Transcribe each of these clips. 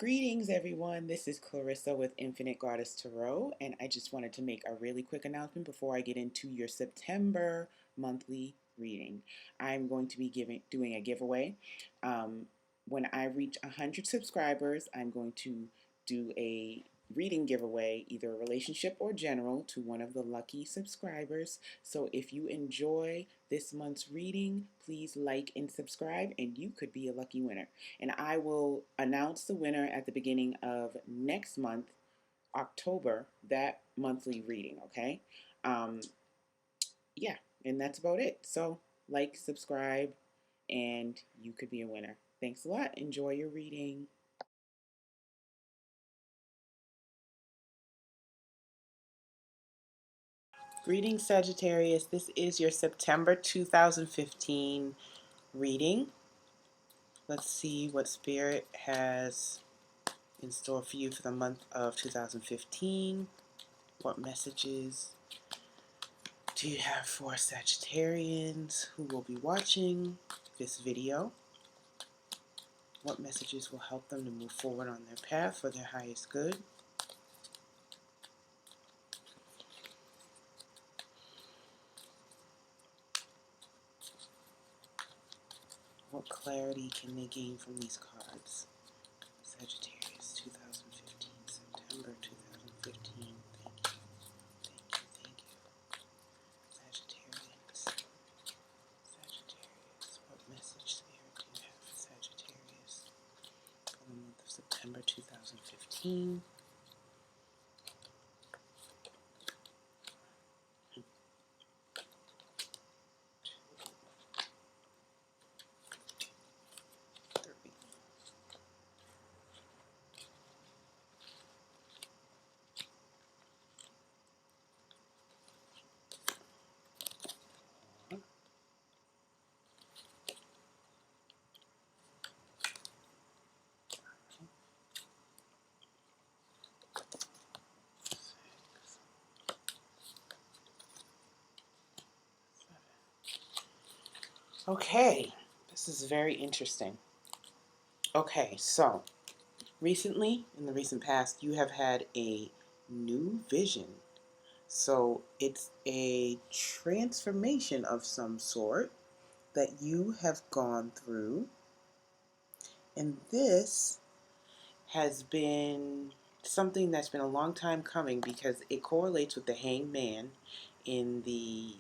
Greetings, everyone. This is Clarissa with Infinite Goddess Tarot, and I just wanted to make a really quick announcement before I get into your September monthly reading. I'm going to be doing a giveaway. When I reach 100 subscribers, I'm going to do a reading giveaway, either relationship or general, to one of the lucky subscribers. So if you enjoy this month's reading, please like and subscribe, and you could be a lucky winner. And I will announce the winner at the beginning of next month, October, that monthly reading, okay? Um, yeah, and that's about it. So, like, subscribe, and you could be a winner. Thanks a lot. Enjoy your reading. Greetings, Sagittarius. This is your September 2015 reading. Let's see what Spirit has in store for you for the month of 2015. What messages do you have for Sagittarians who will be watching this video? What messages will help them to move forward on their path for their highest good? What clarity can they gain from these cards? Sagittarius 2015, September 2015. Thank you. Sagittarius. Sagittarius. What message, Spirit, do you have for Sagittarius for the month of September 2015? Okay, this is very interesting. Okay, so recently, in the recent past, you have had a new vision. So it's a transformation of some sort that you have gone through. And this has been something that's been a long time coming because it correlates with the Hanged Man in the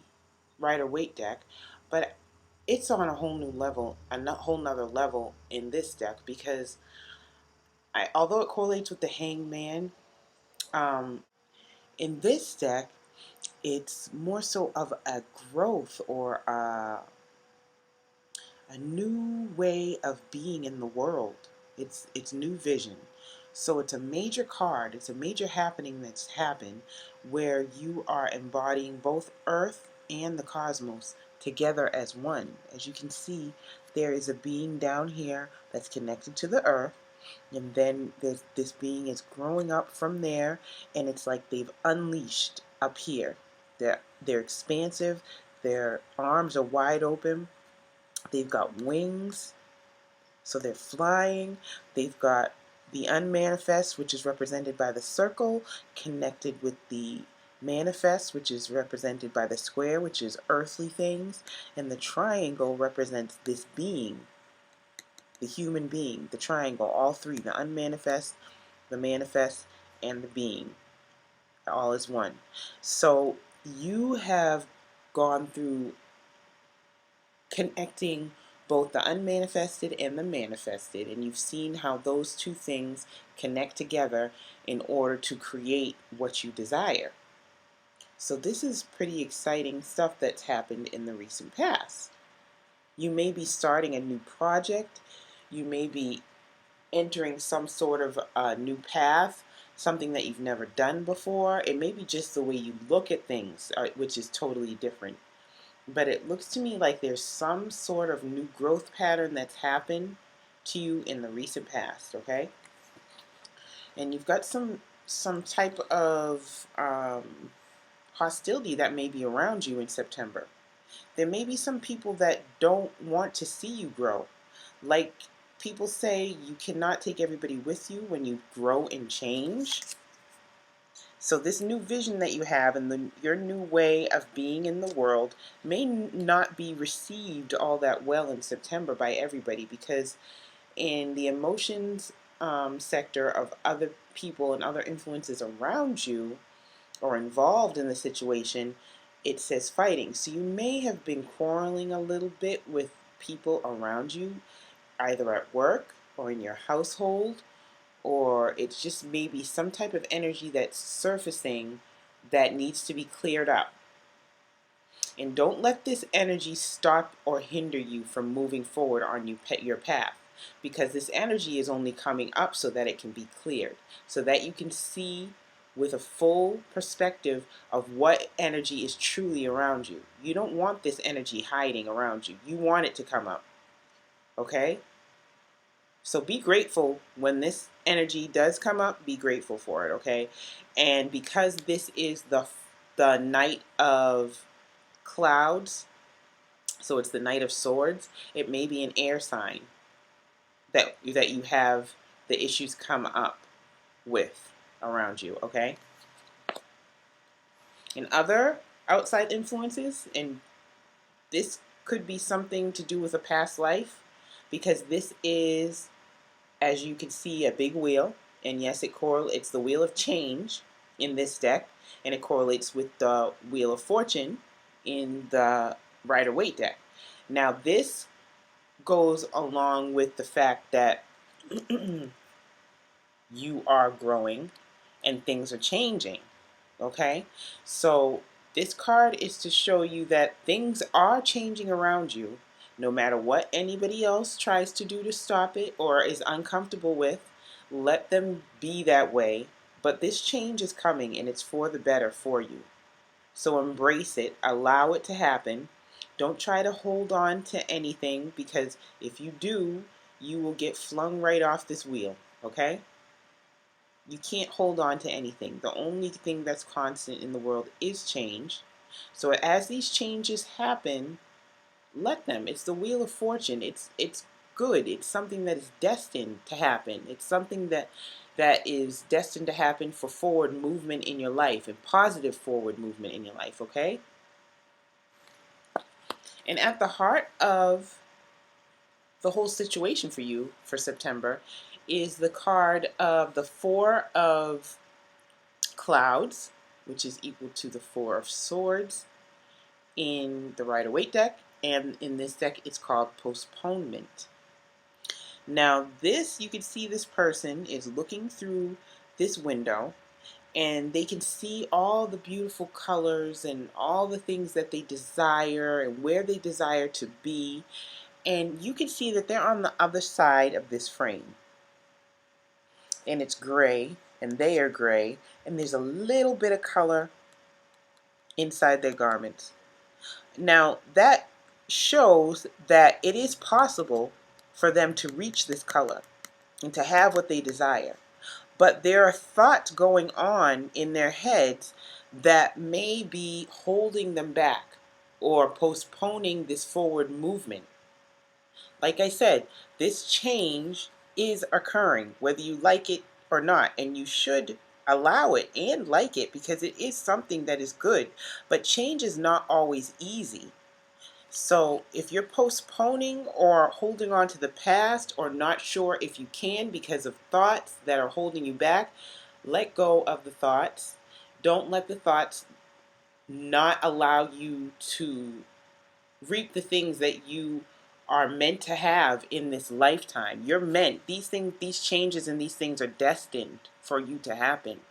Rider-Waite deck. But it's on a whole new level, a whole nother level in this deck because although it correlates with the Hanged Man, in this deck, it's more so of a growth or a new way of being in the world. It's new vision. So it's a major card. It's a major happening that's happened where you are embodying both Earth and the cosmos together as one. As you can see, there is a being down here that's connected to the Earth, and then this being is growing up from there, and it's like they've unleashed up here. They're expansive. Their arms are wide open. They've got wings, so they're flying. They've got the unmanifest, which is represented by the circle, connected with the manifest, which is represented by the square, which is earthly things, and the triangle represents this being, the human being, the triangle, all three, the unmanifest, the manifest, and the being, all is one. So you have gone through connecting both the unmanifested and the manifested, and you've seen how those two things connect together in order to create what you desire. So this is pretty exciting stuff that's happened in the recent past. You may be starting a new project. You may be entering some sort of new path, something that you've never done before. It may be just the way you look at things, which is totally different. But it looks to me like there's some sort of new growth pattern that's happened to you in the recent past, okay? And you've got some type of hostility that may be around you in September. There may be some people that don't want to see you grow. Like people say you cannot take everybody with you when you grow and change. So this new vision that you have and your new way of being in the world may not be received all that well in September by everybody, because in the emotions sector of other people and other influences around you or involved in the situation, it says fighting. So you may have been quarreling a little bit with people around you, either at work or in your household, or it's just maybe some type of energy that's surfacing that needs to be cleared up. And don't let this energy stop or hinder you from moving forward on your path, because this energy is only coming up so that it can be cleared, so that you can see with a full perspective of what energy is truly around you. You don't want this energy hiding around you. You want it to come up. Okay? So be grateful when this energy does come up. Be grateful for it, okay? And because this is the night of clouds, so it's the Knight of Swords, it may be an air sign that you have the issues come up with around you, okay? And other outside influences, and this could be something to do with a past life, because this is, as you can see, a big wheel, and yes, it's the Wheel of Change in this deck, and it correlates with the Wheel of Fortune in the Rider-Waite deck. Now this goes along with the fact that you are growing and things are changing, okay? So this card is to show you that things are changing around you, no matter what anybody else tries to do to stop it or is uncomfortable with. Let them be that way, but this change is coming and it's for the better for you. So embrace it, allow it to happen. Don't try to hold on to anything, because if you do, you will get flung right off this wheel, okay? You can't hold on to anything. The only thing that's constant in the world is change. So as these changes happen, let them. It's the Wheel of Fortune. It's good. It's something that is destined to happen. It's something that is destined to happen for forward movement in your life, and positive forward movement in your life, okay? And at the heart of the whole situation for you for September is the card of the Four of Clouds, which is equal to the Four of Swords in the Rider-Waite deck, and in this deck it's called Postponement. Now this, you can see this person is looking through this window, and they can see all the beautiful colors and all the things that they desire and where they desire to be, and you can see that they're on the other side of this frame, and it's gray and they are gray, and there's a little bit of color inside their garments. Now that shows that it is possible for them to reach this color and to have what they desire. But there are thoughts going on in their heads that may be holding them back or postponing this forward movement. Like I said, this change is occurring, whether you like it or not, and you should allow it and like it, because it is something that is good. But change is not always easy. So if you're postponing or holding on to the past, or not sure if you can because of thoughts that are holding you back, let go of the thoughts. Don't let the thoughts not allow you to reap the things that you are meant to have in this lifetime. You're meant, these things, these changes and these things are destined for you to happen.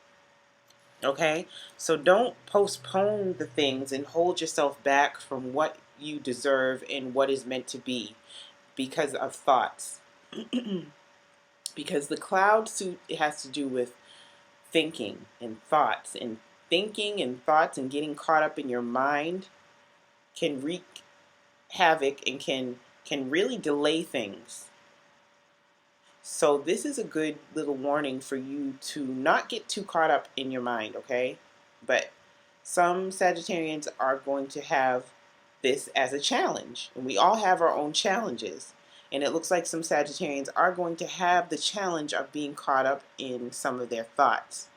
Okay? So don't postpone the things and hold yourself back from what you deserve and what is meant to be because of thoughts. Because the cloud suit, it has to do with thinking and thoughts, and thinking and thoughts and getting caught up in your mind can wreak havoc and can really delay things. So this is a good little warning for you to not get too caught up in your mind, okay? But some Sagittarians are going to have this as a challenge, and we all have our own challenges. And it looks like some Sagittarians are going to have the challenge of being caught up in some of their thoughts.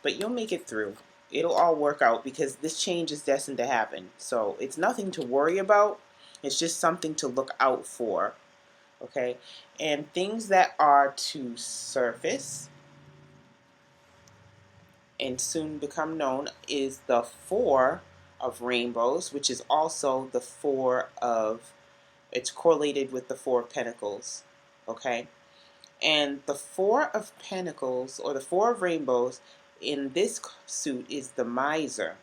But you'll make it through. It'll all work out because this change is destined to happen. So it's nothing to worry about. It's just something to look out for. Okay? And things that are to surface and soon become known is the Four of Rainbows, which is also the Four of, it's correlated with the Four of Pentacles. Okay? And the Four of Pentacles, or the Four of Rainbows, in this suit is the Miser.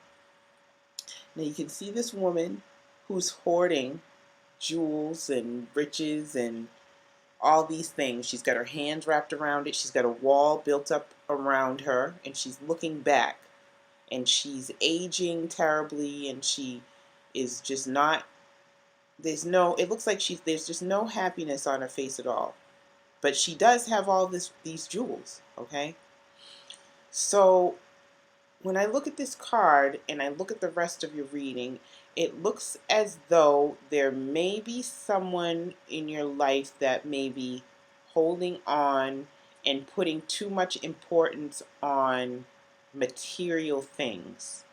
Now you can see this woman who's hoarding jewels and riches and all these things. She's got her hands wrapped around it. She's got a wall built up around her, and she's looking back. And she's aging terribly, and she is just not, there's no, it looks like there's just no happiness on her face at all. But she does have all these jewels, okay? So when I look at this card and I look at the rest of your reading, it looks as though there may be someone in your life that may be holding on and putting too much importance on material things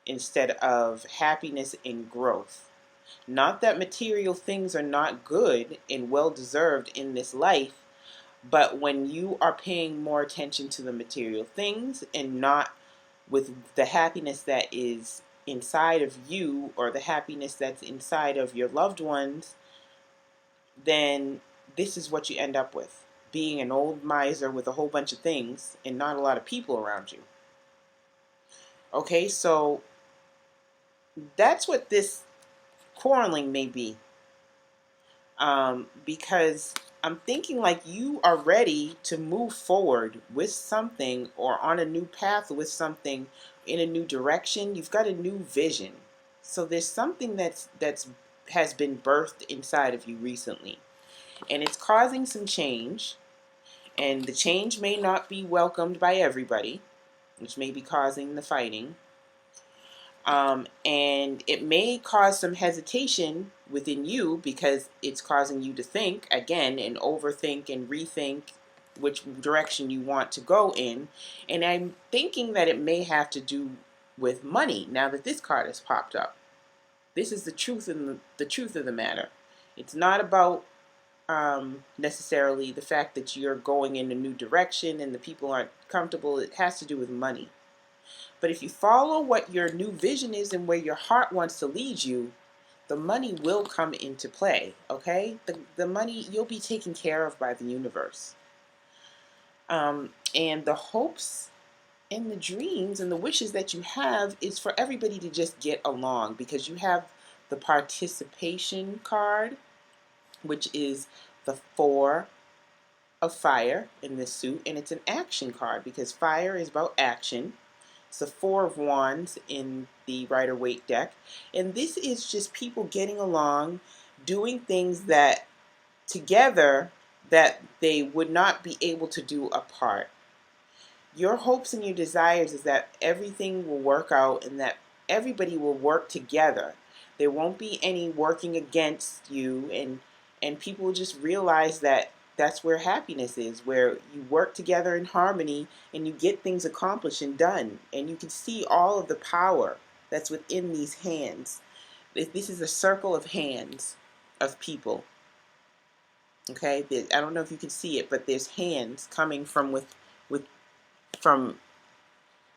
instead of happiness and growth. Not that material things are not good and well deserved in this life, but when you are paying more attention to the material things and not with the happiness that is inside of you or the happiness that's inside of your loved ones, then this is what you end up with. Being an old miser with a whole bunch of things and not a lot of people around you. Okay, so that's what this quarreling may be. Because I'm thinking like you are ready to move forward with something or on a new path with something in a new direction. You've got a new vision. So there's something that's has been birthed inside of you recently. And it's causing some change. And the change may not be welcomed by everybody, which may be causing the fighting. And it may cause some hesitation within you because it's causing you to think again and overthink and rethink which direction you want to go in. And I'm thinking that it may have to do with money now that this card has popped up. This is the truth and the truth of the matter. It's not about necessarily the fact that you're going in a new direction and the people aren't comfortable. It has to do with money. But if you follow what your new vision is and where your heart wants to lead you, the money will come into play, okay? The money, you'll be taken care of by the universe. And the hopes and the dreams and the wishes that you have is for everybody to just get along, because you have the participation card, which is the Four of Fire in this suit, and it's an action card because fire is about action. It's the Four of Wands in the Rider-Waite deck. And this is just people getting along, doing things that together that they would not be able to do apart. Your hopes and your desires is that everything will work out and that everybody will work together. There won't be any working against you, and people will just realize that that's where happiness is, where you work together in harmony and you get things accomplished and done. And you can see all of the power that's within these hands. This is a circle of hands of people. Okay, I don't know if you can see it, but there's hands coming from from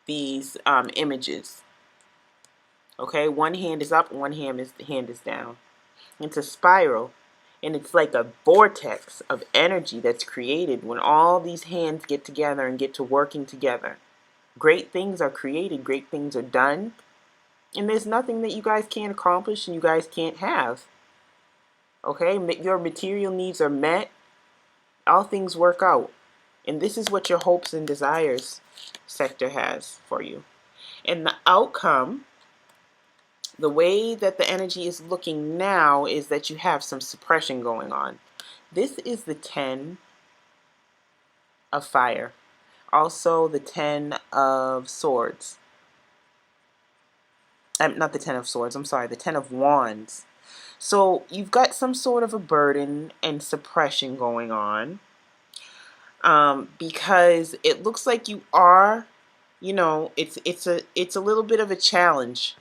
these images. Okay, one hand is up, one hand is down. It's a spiral. And it's like a vortex of energy that's created when all these hands get together and get to working together. Great things are created, great things are done. And there's nothing that you guys can't accomplish and you guys can't have. Okay, your material needs are met. All things work out. And this is what your hopes and desires sector has for you. And the outcome, the way that the energy is looking now is that you have some suppression going on. This is the 10 of Fire. Also the 10 of Swords. Not the 10 of Swords, I'm sorry, the 10 of Wands. So you've got some sort of a burden and suppression going on, because it looks like you are, it's a little bit of a challenge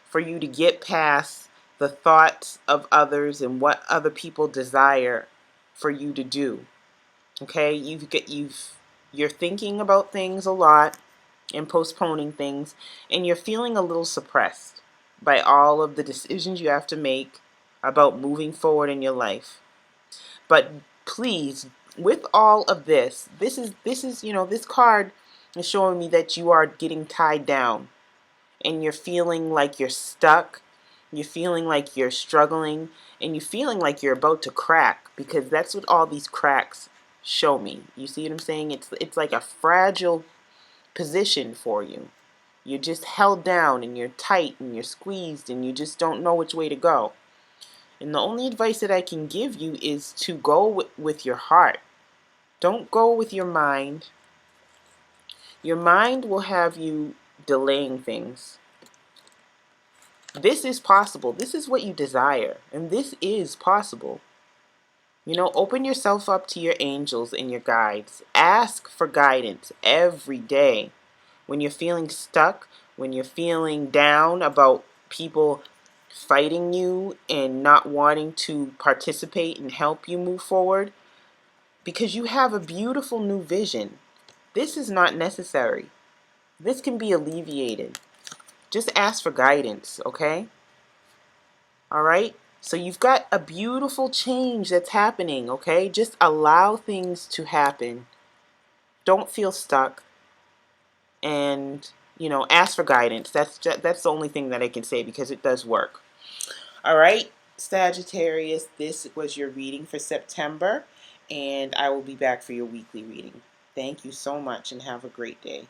for you to get past the thoughts of others and what other people desire for you to do. Okay, you're thinking about things a lot and postponing things, and you're feeling a little suppressed by all of the decisions you have to make about moving forward in your life. But please, with all of this, this card is showing me that you are getting tied down and you're feeling like you're stuck. You're feeling like you're struggling, and you're feeling like you're about to crack, because that's what all these cracks show me. You see what I'm saying? It's like a fragile position for you. You're just held down and you're tight and you're squeezed and you just don't know which way to go. And the only advice that I can give you is to go with your heart. Don't go with your mind. Your mind will have you delaying things. This is possible. This is what you desire. And this is possible. Open yourself up to your angels and your guides. Ask for guidance every day. When you're feeling stuck, when you're feeling down about people fighting you and not wanting to participate and help you move forward, because you have a beautiful new vision. This is not necessary. This can be alleviated. Just ask for guidance, okay? All right? So you've got a beautiful change that's happening, okay? Just allow things to happen. Don't feel stuck. And, ask for guidance. That's the only thing that I can say, because it does work. All right, Sagittarius, this was your reading for September, and I will be back for your weekly reading. Thank you so much and have a great day.